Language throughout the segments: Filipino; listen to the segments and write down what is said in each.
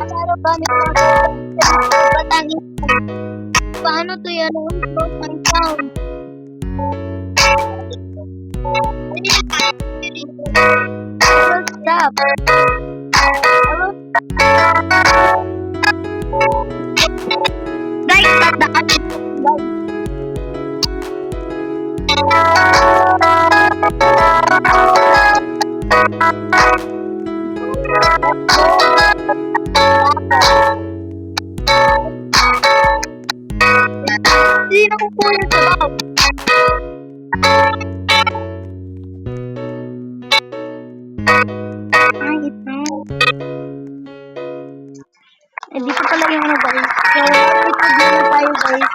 Laro kami patangin. Paano to yan? My sound. Stop. Guys, tandaan. Hindi na ko po yung sabaw. Ay, ito. Eh, dito pala yung ano guys. So, ito din na tayo guys.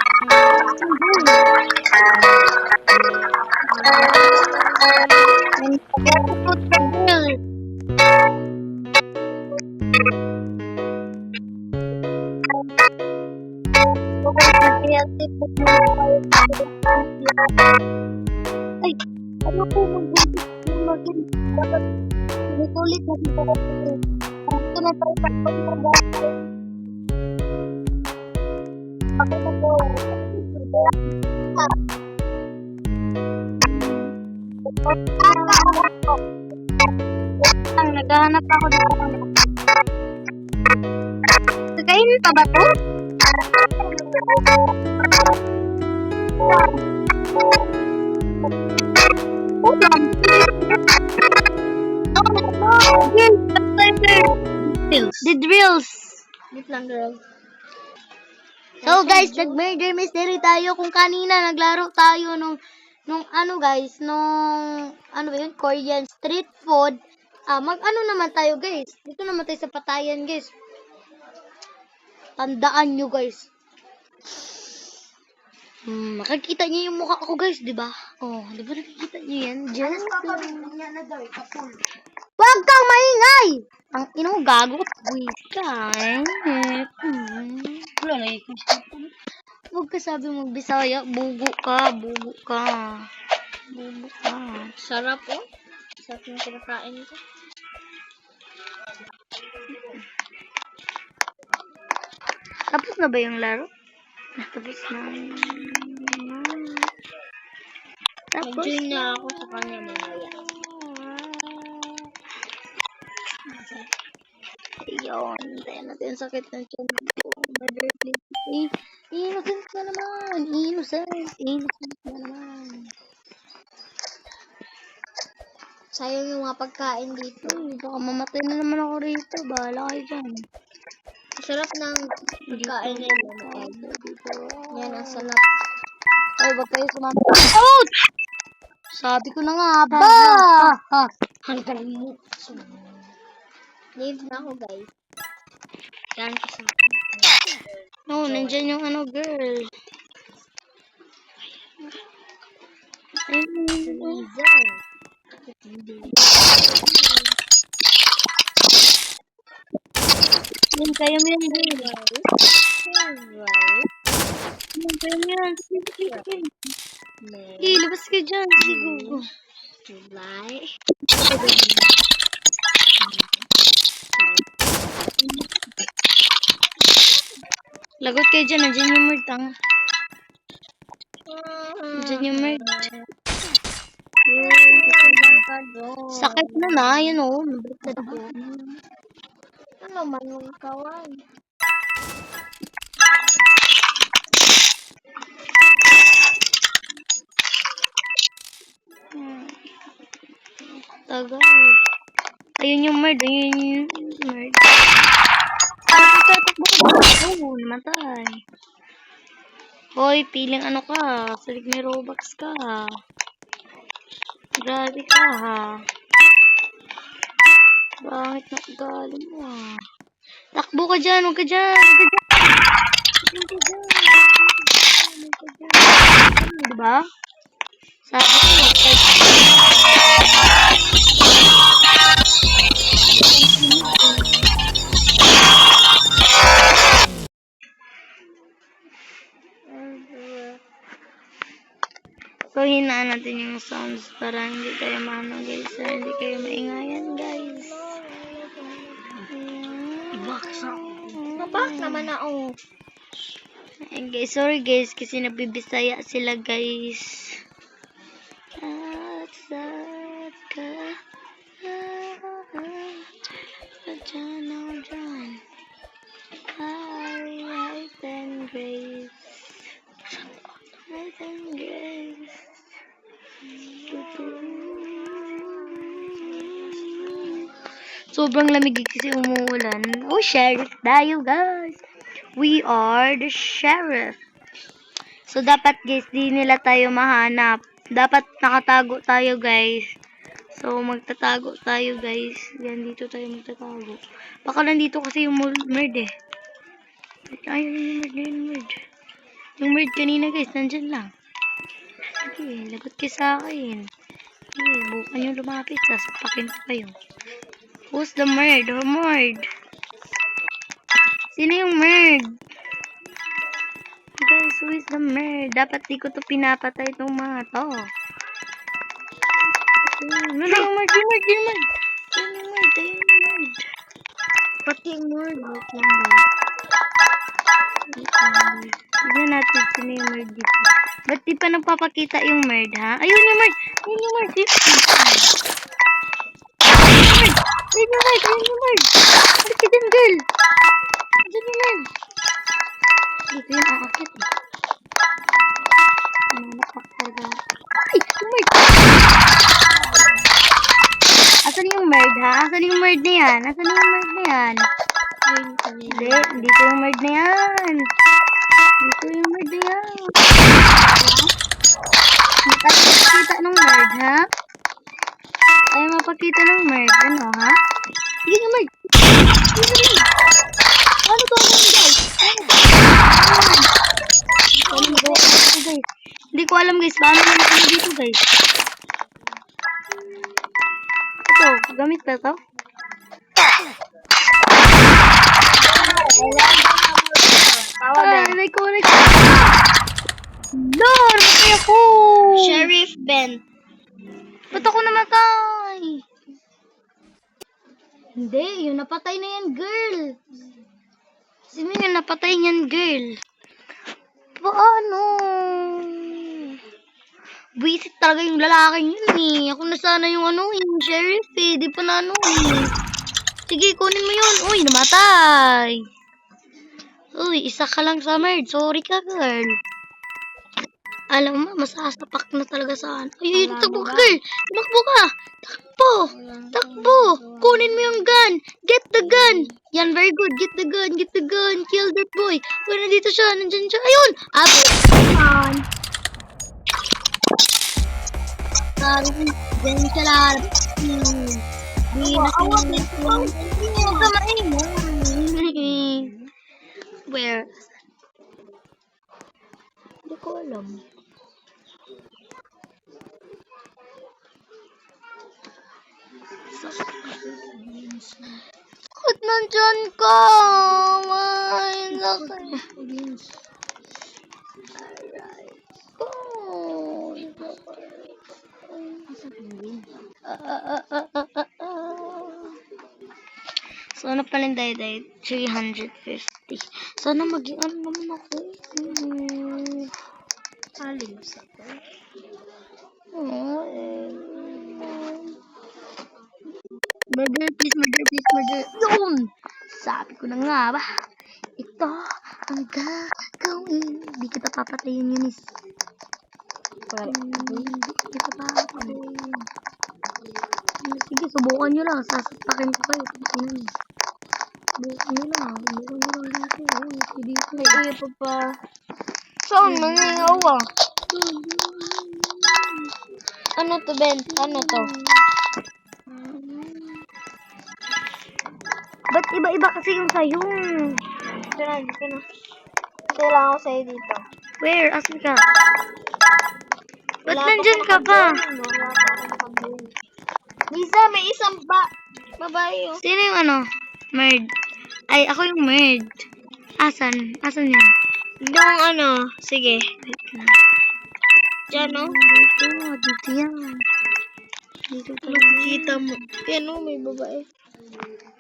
And forget to put the bill. Ay, ano po mag-gulit dapat ulit na dito ito na tayo ako na po naghahanap ako dito kakainin pa ba to? The drills. Wait lang, girl. So guys, nag-murder mystery tayo kung kanina naglaro tayo nung ano guys, nung ano ba yun, Korean street food. Mag-ano naman tayo guys. Dito naman tayo sa patayan guys. Tandaan nyo guys. Makikita niyo yung mukha ko guys, di ba? Oh, di ba nakikita niyo yan? Just wag kang maingay! Ang ina mo gago, wait ka. Wala na yun. Huwag ka sabi mo Bisaya, bugo ka, bugo ka. Bugo ka. Sarap oh. Sarap yung kinakain ko. Tapos na ba yung laro? Tapos na. Tapos na ako sa kanya mamaya. Ayun. Tayo natin sakit ng tiyan ko. Innocent na naman. Innocent na naman. Sayang yung mga pagkain dito. Baka mamatay na naman ako rito. Bahala kayo dyan. Sarap ng pagkain nila. Yan, ang sarap. Ay, wag kayo sumama. Oh! Sabi ko na nga ba? Hanggang mo. Leave na ako, guys. Yan kasi. No, nandyan yung ano, girl. Liza. Yan, kaya mo yan, girl. Yan, kaya mo yan. Sige. Labas ka dyan. Sige, go. Bye. Lagot kayo dyan. Nandiyan yung merd. Nandiyan yung merd. Sakit na na. Yan o. Nabaliktad ko. Ano man yung kawan? Tagal. Ayun yung merd. Ayun yung merd. Oo, namatay. Hoy, piling ano ka? Salig may Robux ka. Grabe ka ha. Bakit nakagaling mo ha? Takbo ka dyan, huwag ka dyan. Diba? Sabi ko, so, hinaan natin yung sounds para hindi kayo maano guys. Hindi kayo maingayan guys. Ibaksa. back naman na, oh. Ayun, guys, sorry guys, kasi nagbibisaya sila guys. Sobrang lamig kasi umuulan. Oh, sheriff tayo, guys. We are the sheriff. So, dapat, guys, di nila tayo mahanap. Dapat nakatago tayo, guys. So, magtatago tayo, guys. Yan, dito tayo magtatago. Baka nandito kasi yung merd, eh. Ayun, yung merd. Yung merd kanina, guys, nandyan lang. Sige, lagot kayo sa akin. Sige, bukan yung lumapit. Sasapakin ko kayo. Who's the merd? Oh, merd. Sino yung merd? Guys, who is the merd? Dapat di ko to pinapatay itong mga to. Ano yung merd? Yung merd, yung merd. Ayun yung merd, ayun yung merd. Pati yung mord. Wait lang, guys. Tignan natin sino yung merd dito. Ba't di pa nagpapakita yung merd, ha? Ayun yung merd! Ayun yung merd! Ayun yung merd! Ayun yung merd! Bakit ka dyan, girl? Dyan yung merd! Dito yung aakit, eh. Ano, napakalaga. Ay! Yung merd! Asan yung merd, ha? Asan yung merd na yan? Asan yung merd na yan? Hindi, dito yung merd na yan. Dito yung merd na yan. Mapakita ng merd, ha? Ay, mapakita ng merd. Ano, ha? Sige yung merd. Sige yung merd. Ano to, guys? Ano ba? Guys. Hindi ko alam, guys. Paano naman kami dito, guys? Ito, gamit ba ito? Aray ko. Lord, matay ako! Sheriff Ben. Ba't ako namatay? Hindi, yung napatay na yan, girl. Sino yung napatay niyan, girl? Paano? Buisit talaga yung lalaking yun, eh. Ako na sana yung yung sheriff, eh. Di pa na Sige, kunin mo yun. Uy, namatay. Uy, isa ka lang sa merd. Sorry ka, girl. Alam mo, masasapak na talaga saan. Ay, takbo ka, girl. Tumakbo ka. Takbo. Kunin mo yung gun. Get the gun. Yan, very good. Get the gun. Kill that boy. Uy, nandito siya. Nandyan siya. Ayun. Ayan. Sabi, ganyan siya lahat. Di na kamay mo. Where? Hindi ko alam. Bakit nandyan ka? May laki. Sana pala day 350. Sana maging ano naman ako. Alin sa to? Murder, please. Yun! Sabi ko na nga ba? Ito ang gagawin. Hindi kita papatayin yun, is. Hindi kita papatayin. Sige, subukan nyo lang. Sasapakin ko kayo. Subukan nyo lang dito. Dito. May iyo pa. Saan? Mangingaw ah. Ano to, Ben? Ano to? Ba't iba-iba kasi yung sayo? Dito na. Kailangan ko sa'yo dito. Where? Asan ka? Ba't nandyan ka pa? Lisa, may isang babae oh. Sino yung merd? Ay, ako yung merd. Asan? Asan yan? Yung sige. Wait na. Diyan oh. Dito yan. Dito ka. Makikita mo. Yan oh, may babae.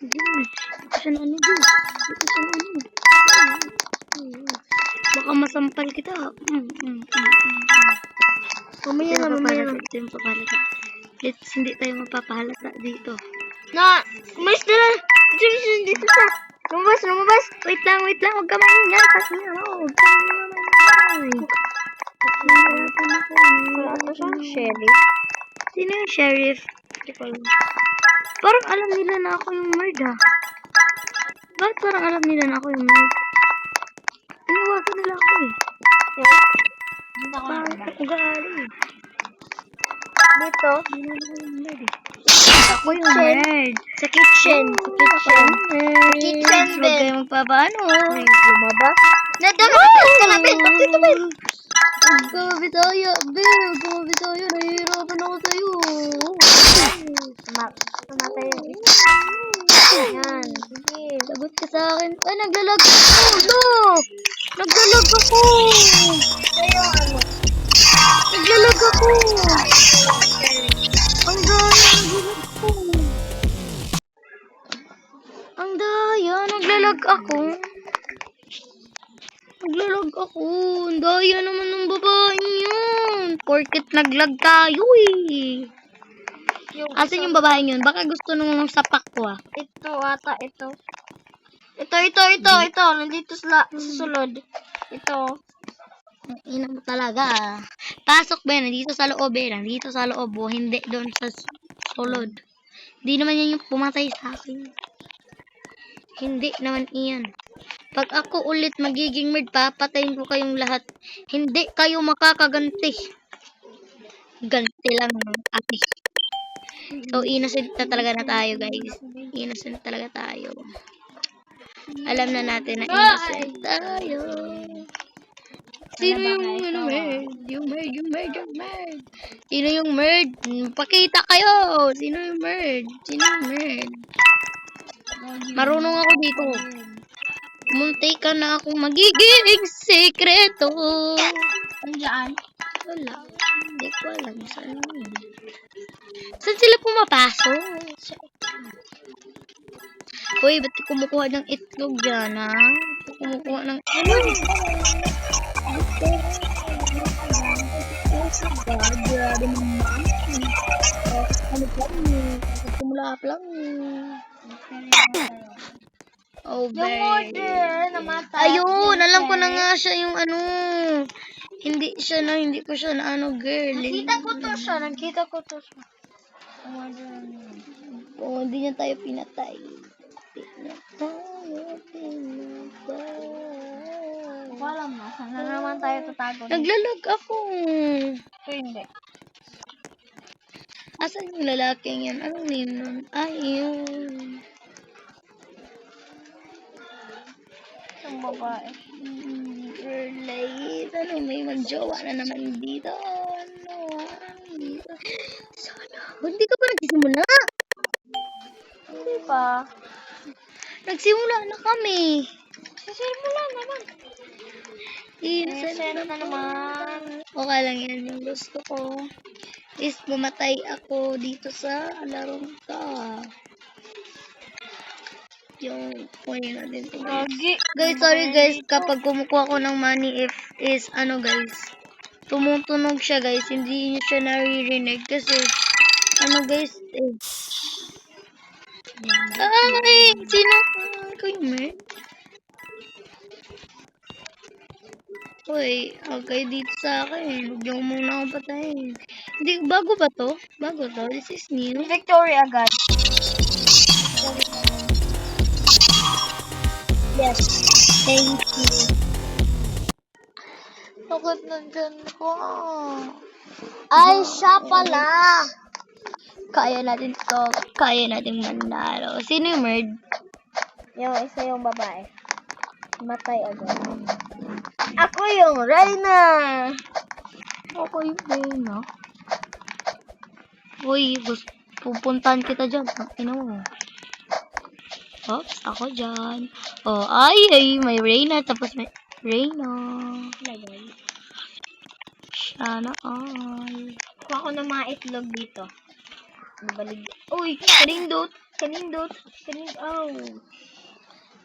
Diyan. Dito siya na dito siya na sasampal kita. Mamaya na, mamaya na. Ito yung papalata. Let's hindi tayo mapapahalata dito. Na, umalis na lang. Dito sa. Lumabas. Wait lang. Huwag ka maingay. Kasi huwag ka maingay. Wala ito siyang Shelly. Sino yung sheriff? Hindi ko alam. Parang alam nila na ako yung murd, ha? Bakit parang alam nila na ako yung murd? Inawagan nila ako, eh. Dito ako Parang na. ugali, eh. Dito. Ako yung murd. Sa kitchen. Kitchen, Huwag Ben. kayo magpapaano. May lumabas. Nadamit ka na, Ben. Dito, Ben. Huwag tayo, Ben. Huwag tayo. Nahihirapan ako sa'yo. Tumatay yung isa. Yan. Sige. Sagot ka sa akin. Ay, naglalag ako. No! Naglalag ako. Sa'yo, ano? Naglalag ako. Ang daya, naglalag ako. Ang daya, naglalag ako. Naglalag ako. Ang daya naman ng babaeng yun. Porket naglag tayo, eh. Asan yung babaeng yun? Baka gusto nung sapak ko, ah. Ito ata, ito. Ito. Nandito sa sulod. Ito. Ang ina mo talaga. Pasok ba? Nandito sa loob eh. Nandito sa loob. O hindi doon sa sulod. Hindi naman yan yung pumatay sa akin. Hindi naman iyan. Pag ako ulit magiging murd, papatayin ko kayong lahat. Hindi kayo makakaganti. Ganti lang ate. So, innocent na talaga na tayo, guys. Innocent talaga tayo. Alam na natin na innocent tayo. Sino yung ano, murd? Yung murd. Sino yung murd? Pakita kayo! Sino yung murd? Marunong ako dito. Munti ka na akong magiging sekreto. Andiyan. Wala. Hindi ko alam saan yun. Saan sila pumapasok? Uy, ba't kumukuha ng itlog dyan, ha? Kumukuha ng itlog. Grabe naman. Ano pa yun? Kumulap lang. Oh, Yung order, namatay. Ayun, alam ko na nga siya yung ano. Hindi ko siya na ano, girl. Nakita ko to siya. Oh, hindi niya tayo pinatay. Wala mo. Saan na naman tayo tatago? Naglalag ako. Ito hindi. Asan yung lalaking yan? Anong name nun? Ay, yun. Isang babae. Girl, light. Ano, may magjowa na naman dito. Dito. Sana. Hindi ka pa nagsisimula? Hindi pa. Nagsimula na kami. Sisimula naman. Innocent na naman. Okay lang yan. Yung gusto ko is bumatay ako dito sa larong ka. Yung kunin natin ito. Guys, sorry guys. Kapag kumukuha ko ng money is ano guys. Tumutunog siya guys. Hindi niyo siya naririnig kasi ano guys eh. Ay! Sino? Ikaw yung mer? Uy, okay dito sa akin. Huwag niyo muna akong patayin. Hindi, bago ba to? Bago to? This is new. Victory agad. Yes. Thank you. Takot nandyan ko. Ay, siya pala. Kaya natin to. Kaya natin manalo. Sino yung merd? Yung isa yung babae. Matay agad. Ako yung Reyna. Ako yung Reyna. Uy, pupuntahan kita dyan. Ino mo. Oops, ako dyan. Oh, ay, may Reyna. Tapos may Reyna. Sana all. Kuha ko ng mga itlog dito. Nabalig. Uy, kanindot. Oh.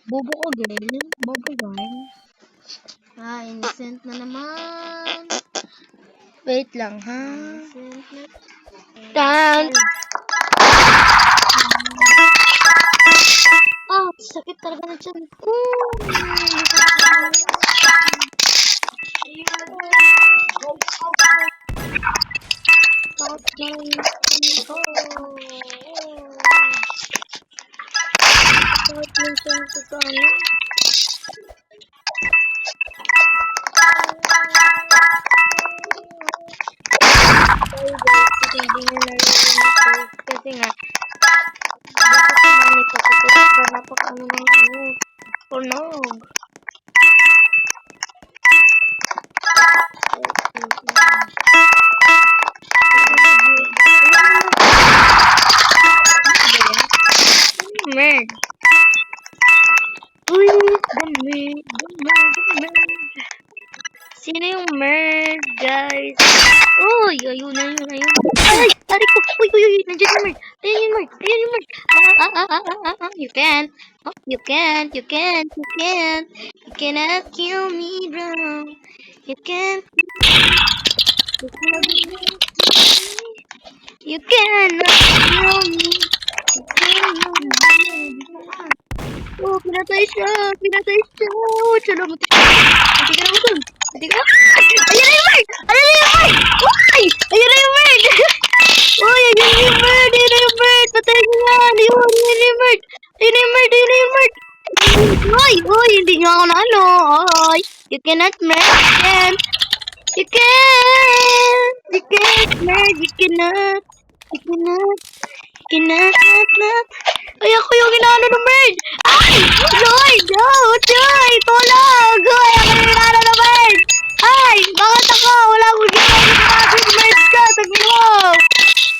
Bobo ko, girl. Bobo yan. Innocent na naman. Wait lang, ha? Innocent na. Dan! Sakit talaga na dyan ko. Kasi nga, dito si mami ko, kasi napaka-ano ng tunog. Merd. Uy, the merd. Sino yung merd, guys? Uy, ayun. Ay, tarik ko. Uy, nandiyan yung merd. Ayan yung merd. You can't. Oh, you can't. You cannot kill me, bro. You can't. You cannot kill me. Oh, pinatay siya. Salamat. Hindi ka na utol. Ayan na yung merd. Uy! Ayan na yung merd. Patay niyo nga. Ayan na yung merd. Uy, hindi nga ako na ano. Ay, you cannot merd. You can't merd. You cannot. Ay, ako yung inaano ng merd. Ay! Joy! Tulog! Ay, ako yung inaano ng merd. Ay! Bakit ako? Wala akong ginagawa ng merd ka. Sabi mo!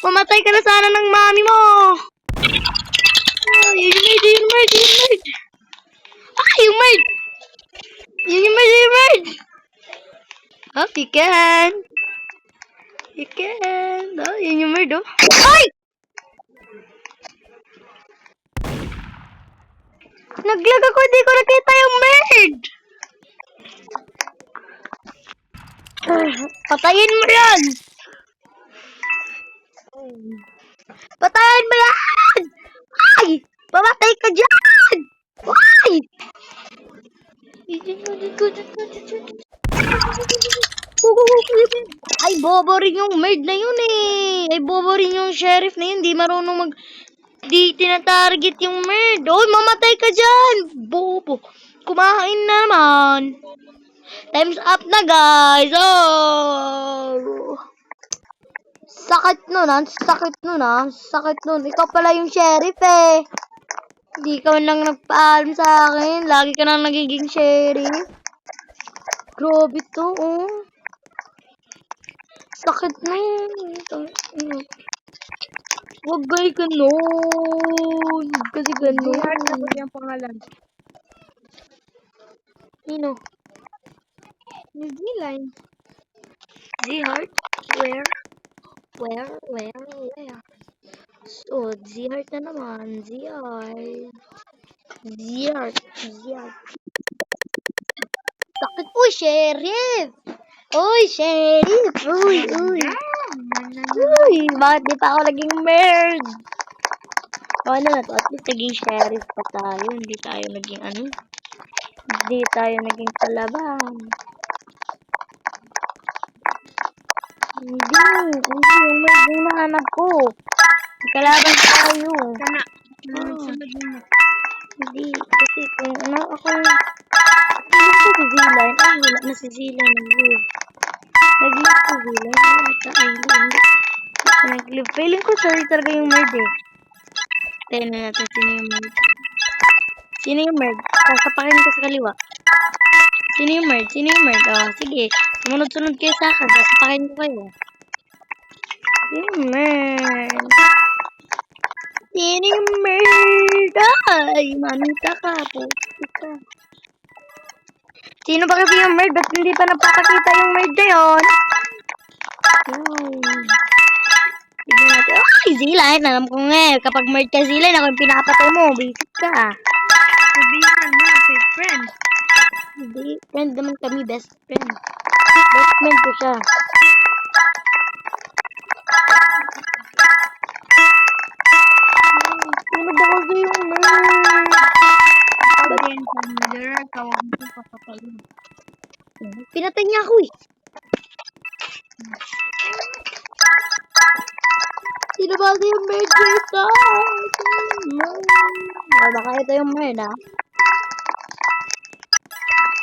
Mamatay ka na sana ng mami mo. Ay, yung merd. Ay, yung merd. Yung merd. Oh, you can. Oh, yun yung merd, oh. Ay! Naglag ako, hindi ko nakita yung merd. Patayin mo yan. Ay! Pamatay ka dyan! Ay! Ay, bobo rin yung merd na yun eh. Ay, bobo rin yung sheriff na yun. Di marunong di tinatarget yung merd. Oy, mamatay ka dyan! Bobo. Kumain na naman. Time's up na, guys. Oh! Sakit nun. Ikaw pala yung sheriff eh. Hindi ka man lang nagpaalam sa akin. Lagi ka nang nagiging sheriff. Grabe to, oh. Sakit na yun. Huwag kayo ganun. Kasi ganun. Ano yung pangalan? Sino? Z-line. Z-Heart? Where? So, Z-Heart na naman. Z-Heart. Sakit po, sheriff! Uy, sheriff! Uy! Bakit di pa ako naging merd? Ano na to? At least naging sheriff pa tayo. Hindi tayo naging kalaban. Hindi yung merd yung nahanap ko. Kalaban tayo. Hindi, kasi kung ako feeling ko si Z-Line. Ay, wala na si Z-Line. Nag-live si Z-Line. Nag-live. Feeling ko sorry talaga yung merd eh. Tayo na natin sino yung merd. Sasapakin ko sa kaliwa. Sino yung merd? Oh, sige. Sumunod-sunod kayo sa akin. Sasapakin ko kayo. Sino yung merd? Ay, mamita ka po. Sino ba kasi yung merd? Ba't hindi pa napapakita yung merd na yun? Tignan natin. Ay, Z-Line. Alam ko nga eh. Kapag merd ka Z-Line, ako yung pinapatay mo. Basic ka. Sabihan mo, kay friend. Hindi. friend naman kami, best friend. Best friend ko siya. Sino ba kasi yung nerd? Again, mother, tawag mo pa kapalo. Pinatay niya ako eh. Sino ba kasi yung nerd dito? Baka ito yung nerd ah.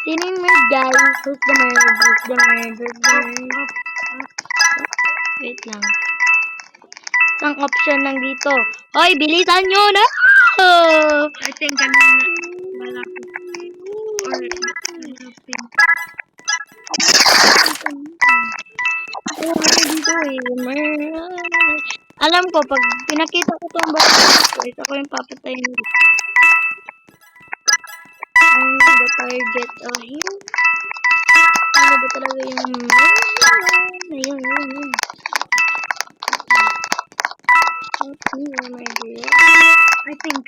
Sino yung nerd guys? Who's the nerd? Who's the nerd? Who's the nerd? Wait lang. Isang option lang dito. Hoy, bilisan nyo na! I think kanina malaki. Or pink. Dito eh. Alam ko, pag pinakita ko itong bata, ito ko yung papatayin nila. The target. Oh, here. Ano ba talaga yung... Ayun. Oh my God. I think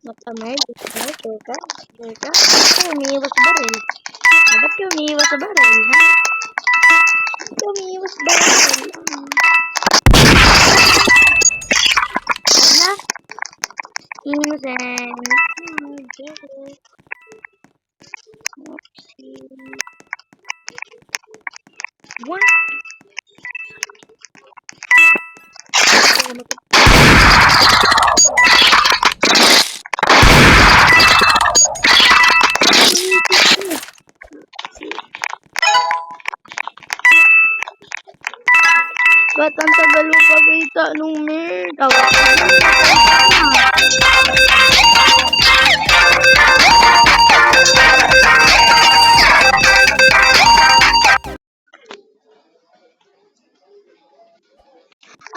Nakamer, teka. Ba't ka umiiwas sa baril? Ba't ka umiiwas sa baril, ha? Ba't ka umiiwas sa baril? Ano? Innocent. What? Ba't ang tagal mo pagkita nung nerd?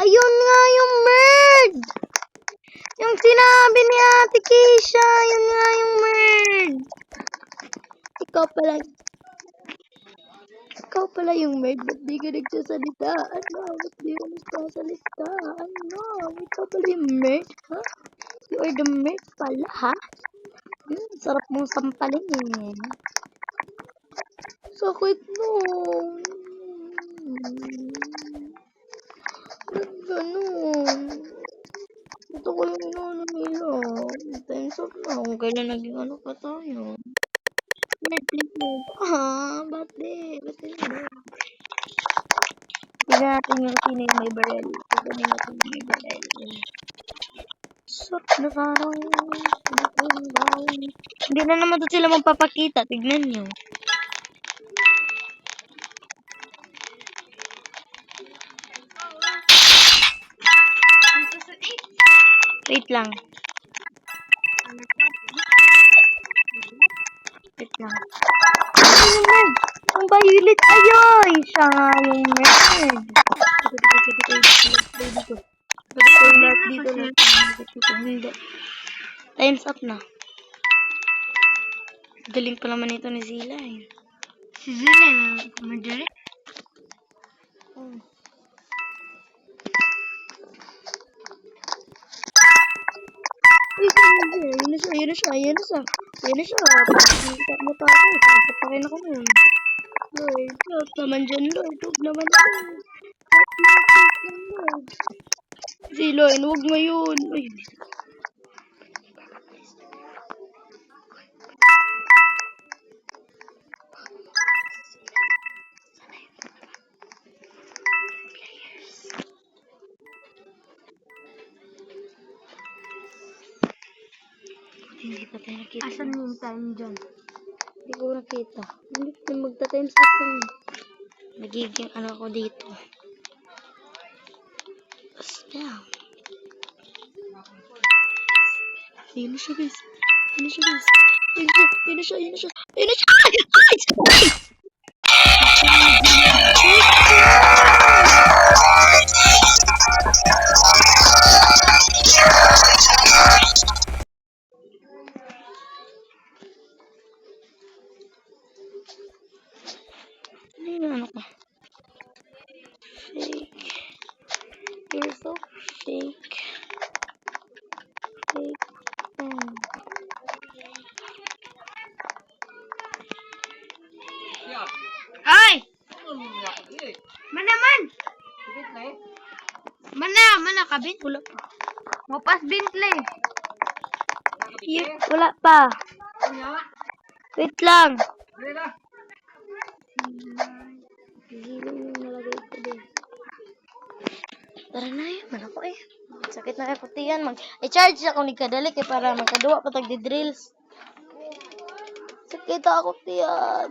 Ayun nga yung nerd! Yung sinabi ni Ate Keisha, yun nga yung nerd! Ikaw pala yung nerd, ba't di ka nagsasalita? Ano? Ba't di ka nagsasalita? Ano? Ikaw pala yung nerd, ha? You are the nerd pala, ha? Sarap mong sampalin eh. Sakit no. Ba't ganun? Ito ko yung ano nila. Times up na. Kung kailan naging ano pa tayo. Netflix mo. Ba't di? Ba't di? Tignan natin yung sino yung may barrel. Tignan natin yung may barrel. Sarap na parang hindi na naman to sila magpapakita. Tignan nyo. Wait lang. Wait lang. Yung nerd. Ang violet. Ayoy! Siya nga yung nerd. Dito. Time's up na. Galing pa naman ito ni Zila eh. si Zila na madali. Yun na siya. Pagkita mo pa ako. Pasok pa rin ako nun. Lord, huwag naman dyan, Lord. Huwag naman dyan. Zila, huwag ngayon. Ay, hindi pa tayo nakita. Asan yung time dyan? Hindi ko nakita. Hindi ko magta-times up lang. Nagiging ano ko dito. Down. Ayun na siya guys. Ayun na siya. Ano ka? Fake. So, shake. Shake. Ay! Manaman! Mana kabin? Wala pa. Mapas bintle. Wala pa. Wait lang. Tara na yun, man ako eh. Sakit na ako tiyan. I-charge ako ni kadali kay para magkaduwa pa tag-drills. Sakit ako tiyan.